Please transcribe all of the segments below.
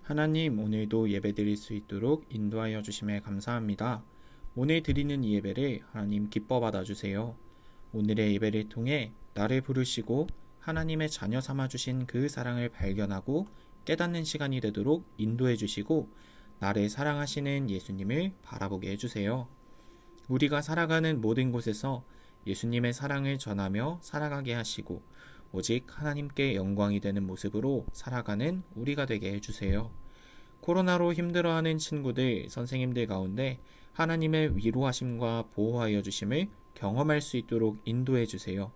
하나님, 오늘도 예배드릴 수 있도록 인도하여 주심에 감사합니다. 오늘 드리는 이 예배를 하나님 기뻐 받아주세요. 오늘의 예배를 통해 나를 부르시고 하나님의 자녀 삼아 주신 그 사랑을 발견하고 깨닫는 시간이 되도록 인도해 주시고 나를 사랑하시는 예수님을 바라보게 해주세요. 우리가 살아가는 모든 곳에서 예수님의 사랑을 전하며 살아가게 하시고 오직 하나님께 영광이 되는 모습으로 살아가는 우리가 되게 해주세요. 코로나로 힘들어하는 친구들, 선생님들 가운데 하나님의 위로하심과 보호하여 주심을 경험할 수 있도록 인도해 주세요.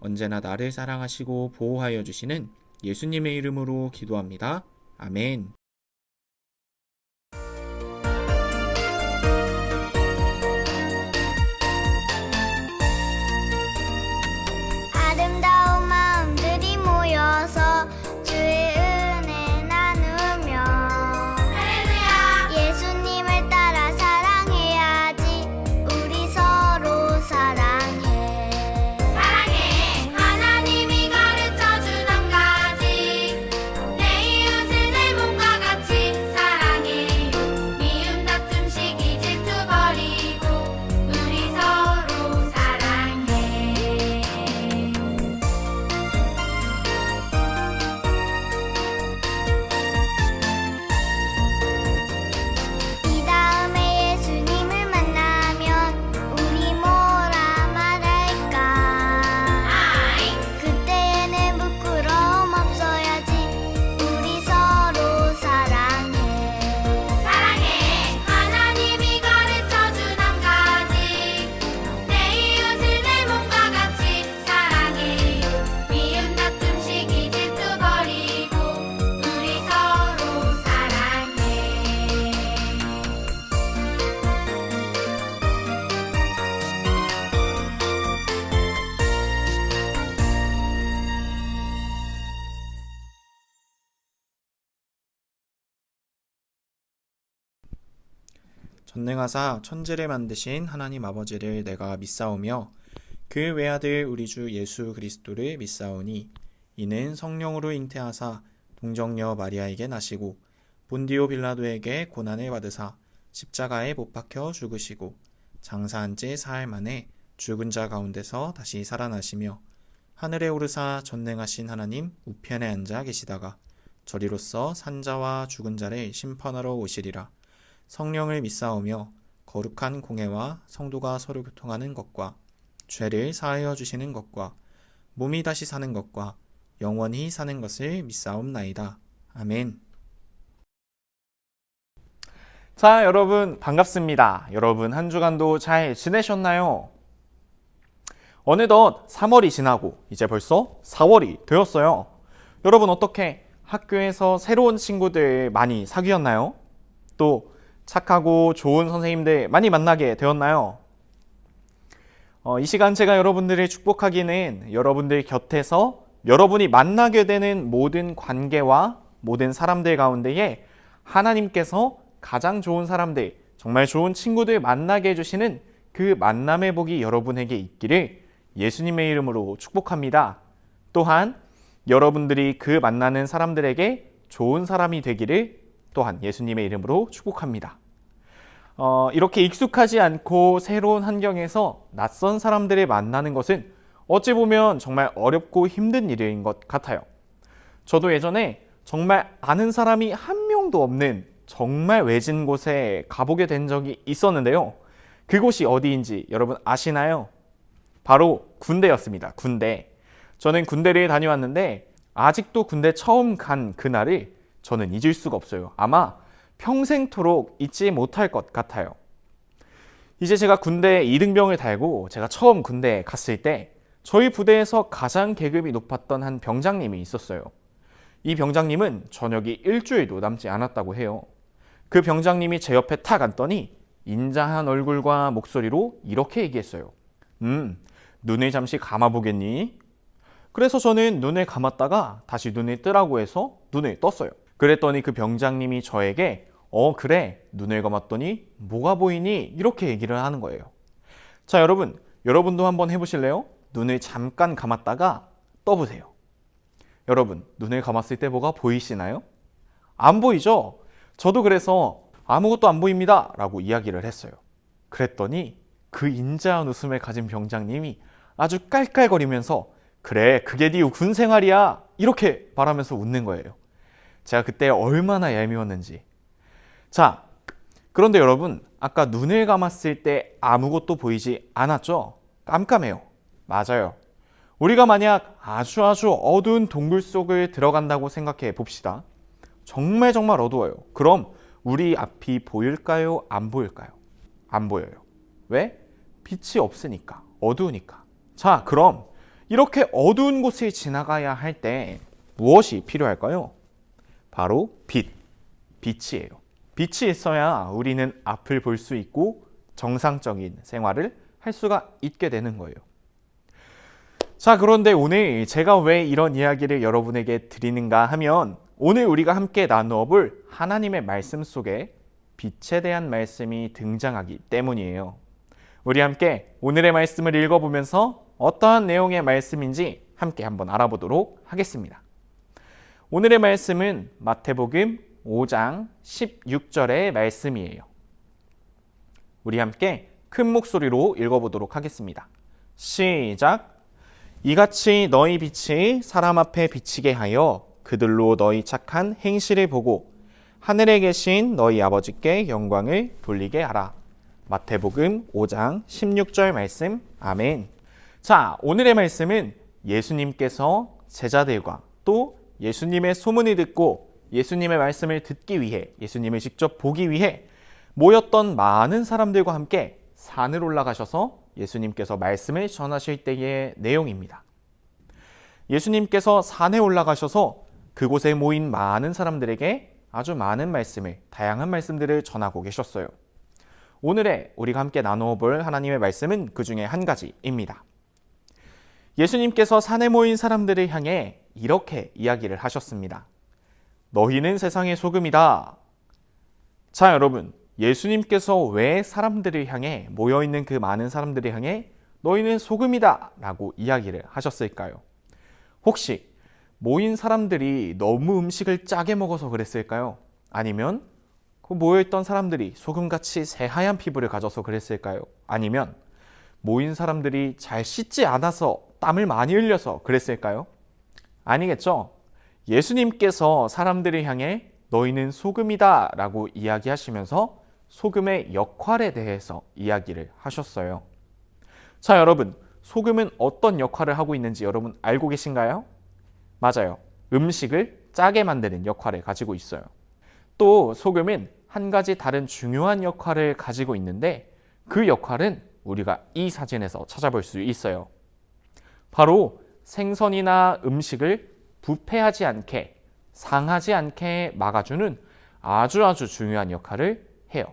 언제나 나를 사랑하시고 보호하여 주시는 예수님의 이름으로 기도합니다. 아멘. 아름다운 마음들이 모여서 주의 은혜 나누며 할렐루야. 예수님을 따라 사랑해야지. 우리 서로 사랑해. 하나님이 가르쳐준 한 가지. 내 이웃을 내 몸과 같이 사랑해요. 미움 다툼 시기 질투 버리고 우리 서로 사랑해. 이 다음에 예수님을 만나면 우리 뭐라 말할까? 그때에는 부끄러움 없어야지. 우리 서로 사랑해. 하나님이 가르쳐준 한 가지. 내 이웃을 내 몸과 같이 사랑해요. 미움 다툼 시기 질투 버리고 우리 서로 사랑해. 전능하사 천지를 만드신 하나님 아버지를 내가 믿사오며 그 외아들 우리 주 예수 그리스도를 믿사오니 이는 성령으로 잉태하사 동정녀 마리아에게 나시고 본디오 빌라도에게 고난을 받으사 십자가에 못 박혀 죽으시고 장사한 지 사흘 만에 죽은 자 가운데서 다시 살아나시며 하늘에 오르사 전능하신 하나님 우편에 앉아 계시다가 저리로서 산자와 죽은 자를 심판하러 오시리라. 성령을 믿사오며 거룩한 공회와 성도가 서로 교통하는 것과 죄를 사하여 주시는 것과 몸이 다시 사는 것과 영원히 사는 것을 믿사옵나이다. 아멘. 자, 여러분 반갑습니다. 여러분 한 주간도 잘 지내셨나요? 어느덧 3월이 지나고 이제 벌써 4월이 되었어요. 여러분 어떻게 학교에서 새로운 친구들 많이 사귀었나요? 또 착하고 좋은 선생님들 많이 만나게 되었나요? 이 시간 제가 여러분들을 축복하기는 여러분들 곁에서 여러분이 만나게 되는 모든 관계와 모든 사람들 가운데에 하나님께서 가장 좋은 사람들, 정말 좋은 친구들 만나게 해주시는 그 만남의 복이 여러분에게 있기를 예수님의 이름으로 축복합니다. 또한 여러분들이 그 만나는 사람들에게 좋은 사람이 되기를 또한 예수님의 이름으로 축복합니다. 이렇게 익숙하지 않고 새로운 환경에서 낯선 사람들을 만나는 것은 어찌 보면 정말 어렵고 힘든 일인 것 같아요. 저도 예전에 정말 아는 사람이 한 명도 없는 정말 외진 곳에 가보게 된 적이 있었는데요. 그곳이 어디인지 여러분 아시나요? 바로 군대였습니다. 군대. 저는 군대를 다녀왔는데 아직도 군대 처음 간 그날을 저는 잊을 수가 없어요. 아마 평생토록 잊지 못할 것 같아요. 이제 제가 군대 이등병을 달고 제가 처음 군대에 갔을 때 저희 부대에서 가장 계급이 높았던 한 병장님이 있었어요. 이 병장님은 전역이 일주일도 남지 않았다고 해요. 그 병장님이 제 옆에 탁 앉더니 인자한 얼굴과 목소리로 이렇게 얘기했어요. 눈을 잠시 감아보겠니? 그래서 저는 눈을 감았다가 다시 눈을 뜨라고 해서 눈을 떴어요. 그랬더니 그 병장님이 저에게 그래, 눈을 감았더니 뭐가 보이니? 이렇게 얘기를 하는 거예요. 자, 여러분도 한번 해보실래요? 눈을 잠깐 감았다가 떠보세요. 여러분, 눈을 감았을 때 뭐가 보이시나요? 안 보이죠? 저도 그래서 아무것도 안 보입니다 라고 이야기를 했어요. 그랬더니 그 인자한 웃음을 가진 병장님이 아주 깔깔거리면서 그래, 그게 네 군 생활이야 이렇게 말하면서 웃는 거예요. 제가 그때 얼마나 얄미웠는지. 자, 그런데 여러분, 아까 눈을 감았을 때 아무것도 보이지 않았죠? 깜깜해요. 맞아요. 우리가 만약 아주 어두운 동굴 속을 들어간다고 생각해 봅시다. 정말 어두워요. 그럼 우리 앞이 보일까요? 안 보일까요? 안 보여요. 왜? 빛이 없으니까. 어두우니까. 자, 그럼 이렇게 어두운 곳을 지나가야 할 때 무엇이 필요할까요? 바로 빛이에요. 빛이 있어야 우리는 앞을 볼 수 있고 정상적인 생활을 할 수가 있게 되는 거예요. 자, 그런데 오늘 제가 왜 이런 이야기를 여러분에게 드리는가 하면 오늘 우리가 함께 나누어 볼 하나님의 말씀 속에 빛에 대한 말씀이 등장하기 때문이에요. 우리 함께 오늘의 말씀을 읽어보면서 어떠한 내용의 말씀인지 함께 한번 알아보도록 하겠습니다. 오늘의 말씀은 마태복음 5장 16절의 말씀이에요. 우리 함께 큰 목소리로 읽어보도록 하겠습니다. 시작! 이같이 너희 빛이 사람 앞에 비치게 하여 그들로 너희 착한 행실을 보고 하늘에 계신 너희 아버지께 영광을 돌리게 하라. 마태복음 5장 16절 말씀. 아멘. 자, 오늘의 말씀은 예수님께서 제자들과 또 예수님의 소문을 듣고 예수님의 말씀을 듣기 위해, 예수님을 직접 보기 위해 모였던 많은 사람들과 함께 산을 올라가셔서 예수님께서 말씀을 전하실 때의 내용입니다. 예수님께서 산에 올라가셔서 그곳에 모인 많은 사람들에게 아주 많은 말씀을, 다양한 말씀들을 전하고 계셨어요. 오늘의 우리가 함께 나누어 볼 하나님의 말씀은 그 중에 한 가지입니다. 예수님께서 산에 모인 사람들을 향해 이렇게 이야기를 하셨습니다. 너희는 세상의 소금이다. 자, 여러분, 예수님께서 왜 사람들을 향해, 모여있는 그 많은 사람들을 향해 너희는 소금이다 라고 이야기를 하셨을까요? 혹시 모인 사람들이 너무 음식을 짜게 먹어서 그랬을까요? 아니면 그 모여있던 사람들이 소금같이 새하얀 피부를 가져서 그랬을까요? 아니면 모인 사람들이 잘 씻지 않아서 땀을 많이 흘려서 그랬을까요? 아니겠죠? 예수님께서 사람들을 향해 너희는 소금이다 라고 이야기하시면서 소금의 역할에 대해서 이야기를 하셨어요. 자, 여러분, 소금은 어떤 역할을 하고 있는지 여러분 알고 계신가요? 맞아요. 음식을 짜게 만드는 역할을 가지고 있어요. 또 소금은 한 가지 다른 중요한 역할을 가지고 있는데 그 역할은 우리가 이 사진에서 찾아볼 수 있어요. 바로 생선이나 음식을 부패하지 않게, 상하지 않게 막아주는 아주 중요한 역할을 해요.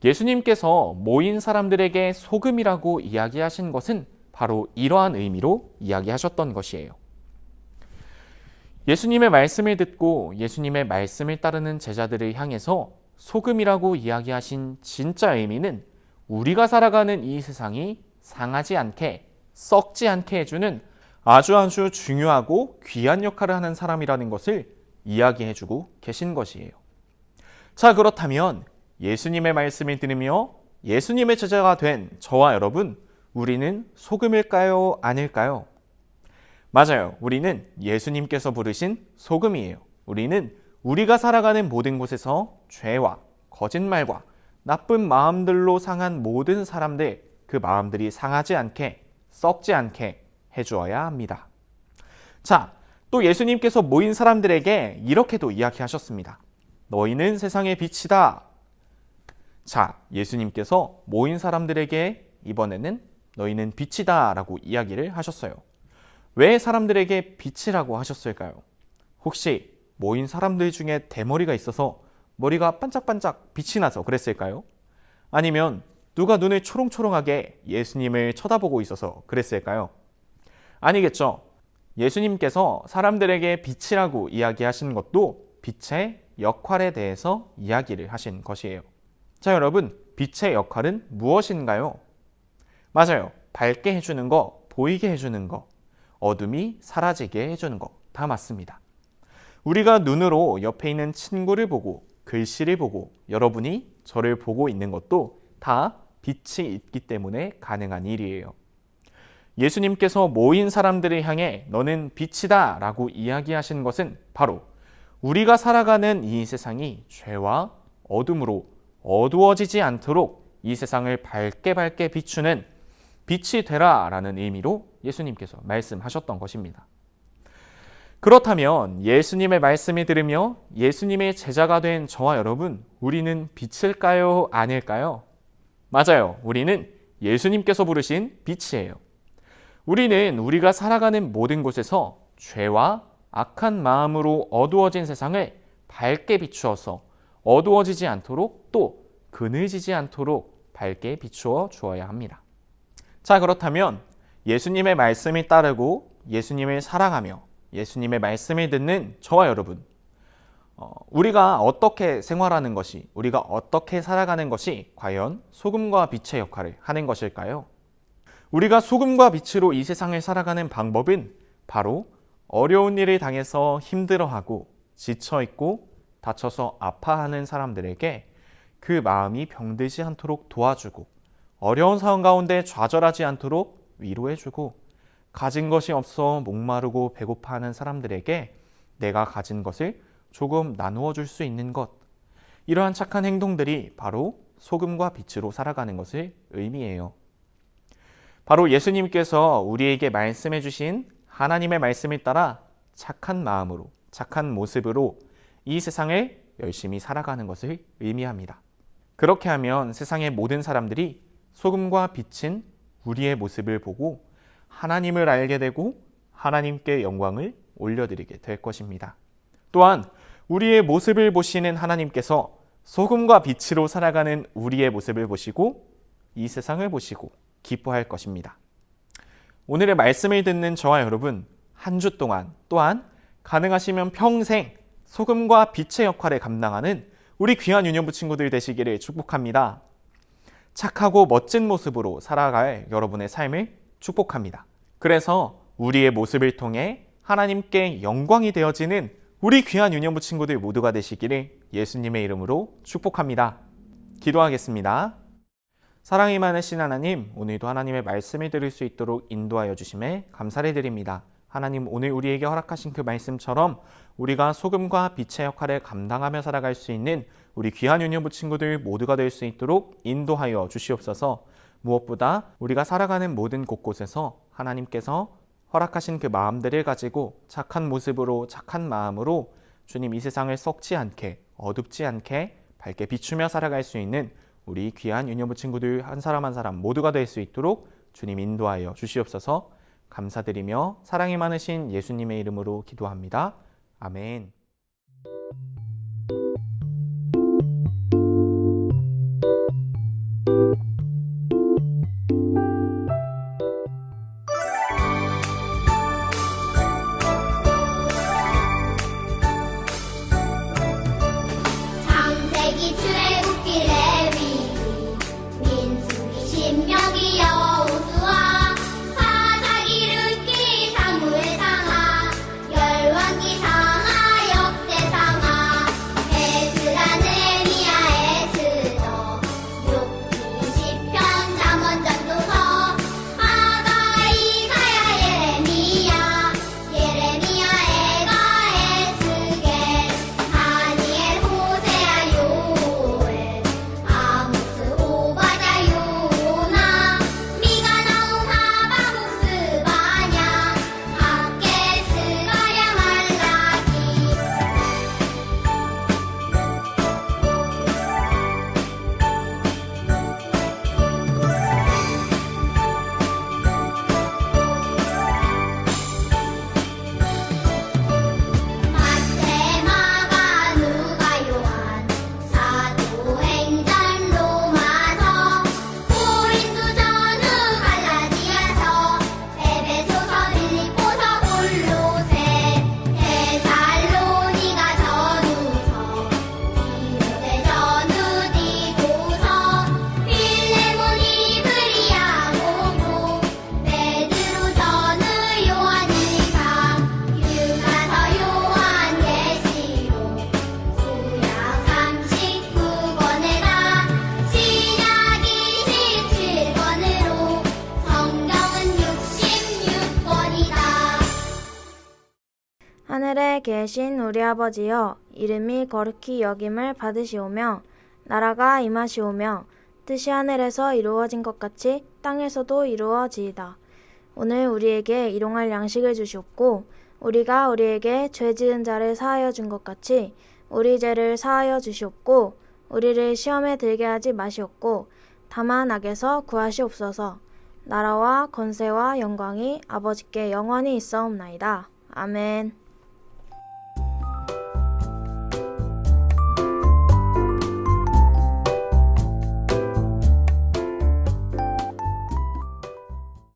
예수님께서 모인 사람들에게 소금이라고 이야기하신 것은 바로 이러한 의미로 이야기하셨던 것이에요. 예수님의 말씀을 듣고 예수님의 말씀을 따르는 제자들을 향해서 소금이라고 이야기하신 진짜 의미는 우리가 살아가는 이 세상이 상하지 않게, 썩지 않게 해주는 아주 중요하고 귀한 역할을 하는 사람이라는 것을 이야기해주고 계신 것이에요. 자, 그렇다면 예수님의 말씀을 들으며 예수님의 제자가 된 저와 여러분, 우리는 소금일까요? 아닐까요? 맞아요. 우리는 예수님께서 부르신 소금이에요. 우리는 우리가 살아가는 모든 곳에서 죄와 거짓말과 나쁜 마음들로 상한 모든 사람들, 그 마음들이 상하지 않게, 썩지 않게 해주어야 합니다. 자, 또 예수님께서 모인 사람들에게 이렇게도 이야기하셨습니다. 너희는 세상의 빛이다. 자, 예수님께서 모인 사람들에게 이번에는 너희는 빛이다 라고 이야기를 하셨어요. 왜 사람들에게 빛이라고 하셨을까요? 혹시 모인 사람들 중에 대머리가 있어서 머리가 반짝반짝 빛이 나서 그랬을까요? 아니면 누가 눈을 초롱초롱하게 예수님을 쳐다보고 있어서 그랬을까요? 아니겠죠. 예수님께서 사람들에게 빛이라고 이야기하신 것도 빛의 역할에 대해서 이야기를 하신 것이에요. 자, 여러분, 빛의 역할은 무엇인가요? 맞아요. 밝게 해주는 거, 보이게 해주는 거, 어둠이 사라지게 해주는 거 다 맞습니다. 우리가 눈으로 옆에 있는 친구를 보고 글씨를 보고 여러분이 저를 보고 있는 것도 다 빛이 있기 때문에 가능한 일이에요. 예수님께서 모인 사람들을 향해 너는 빛이다 라고 이야기하신 것은 바로 우리가 살아가는 이 세상이 죄와 어둠으로 어두워지지 않도록 이 세상을 밝게 비추는 빛이 되라 라는 의미로 예수님께서 말씀하셨던 것입니다. 그렇다면 예수님의 말씀을 들으며 예수님의 제자가 된 저와 여러분, 우리는 빛일까요? 아닐까요? 맞아요. 우리는 예수님께서 부르신 빛이에요. 우리는 우리가 살아가는 모든 곳에서 죄와 악한 마음으로 어두워진 세상을 밝게 비추어서 어두워지지 않도록 또 그늘지지 않도록 밝게 비추어 주어야 합니다. 자, 그렇다면 예수님의 말씀을 따르고 예수님을 사랑하며 예수님의 말씀을 듣는 저와 여러분, 우리가 어떻게 생활하는 것이, 우리가 어떻게 살아가는 것이 과연 소금과 빛의 역할을 하는 것일까요? 우리가 소금과 빛으로 이 세상을 살아가는 방법은 바로 어려운 일을 당해서 힘들어하고 지쳐있고 다쳐서 아파하는 사람들에게 그 마음이 병들지 않도록 도와주고 어려운 상황 가운데 좌절하지 않도록 위로해주고 가진 것이 없어 목마르고 배고파하는 사람들에게 내가 가진 것을 조금 나누어 줄 수 있는 것, 이러한 착한 행동들이 바로 소금과 빛으로 살아가는 것을 의미해요. 바로 예수님께서 우리에게 말씀해 주신 하나님의 말씀을 따라 착한 마음으로, 착한 모습으로 이 세상을 열심히 살아가는 것을 의미합니다. 그렇게 하면 세상의 모든 사람들이 소금과 빛인 우리의 모습을 보고 하나님을 알게 되고 하나님께 영광을 올려드리게 될 것입니다. 또한 우리의 모습을 보시는 하나님께서 소금과 빛으로 살아가는 우리의 모습을 보시고 이 세상을 보시고 기뻐할 것입니다. 오늘의 말씀을 듣는 저와 여러분, 한 주 동안 또한 가능하시면 평생 소금과 빛의 역할을 감당하는 우리 귀한 유년부 친구들 되시기를 축복합니다. 착하고 멋진 모습으로 살아갈 여러분의 삶을 축복합니다. 그래서 우리의 모습을 통해 하나님께 영광이 되어지는 우리 귀한 유년부 친구들 모두가 되시기를 예수님의 이름으로 축복합니다. 기도하겠습니다. 사랑이 많으신 하나님, 오늘도 하나님의 말씀을 들을 수 있도록 인도하여 주심에 감사를 드립니다. 하나님, 오늘 우리에게 허락하신 그 말씀처럼 우리가 소금과 빛의 역할을 감당하며 살아갈 수 있는 우리 귀한 유년부 친구들 모두가 될 수 있도록 인도하여 주시옵소서. 무엇보다 우리가 살아가는 모든 곳곳에서 하나님께서 허락하신 그 마음들을 가지고 착한 모습으로, 착한 마음으로 주님 이 세상을 썩지 않게, 어둡지 않게 밝게 비추며 살아갈 수 있는 우리 귀한 유년부 친구들 한 사람 한 사람 모두가 될 수 있도록 주님 인도하여 주시옵소서. 감사드리며 사랑이 많으신 예수님의 이름으로 기도합니다. 아멘. 창세기 출애굽기 레위기 민수기 신명기 여호수아 사사기 룻기 사무엘 상하 열왕기 상하 계신 우리 아버지여, 이름이 거룩히 여김을 받으시오며 나라가 임하시오며 뜻이 하늘에서 이루어진 것 같이 땅에서도 이루어지이다. 오늘 우리에게 일용할 양식을 주시옵고 우리가 우리에게 죄 지은 자를 사하여 준 것 같이 우리 죄를 사하여 주시옵고 우리를 시험에 들게 하지 마시옵고 다만 악에서 구하시옵소서. 나라와 권세와 영광이 아버지께 영원히 있사옵나이다. 아멘.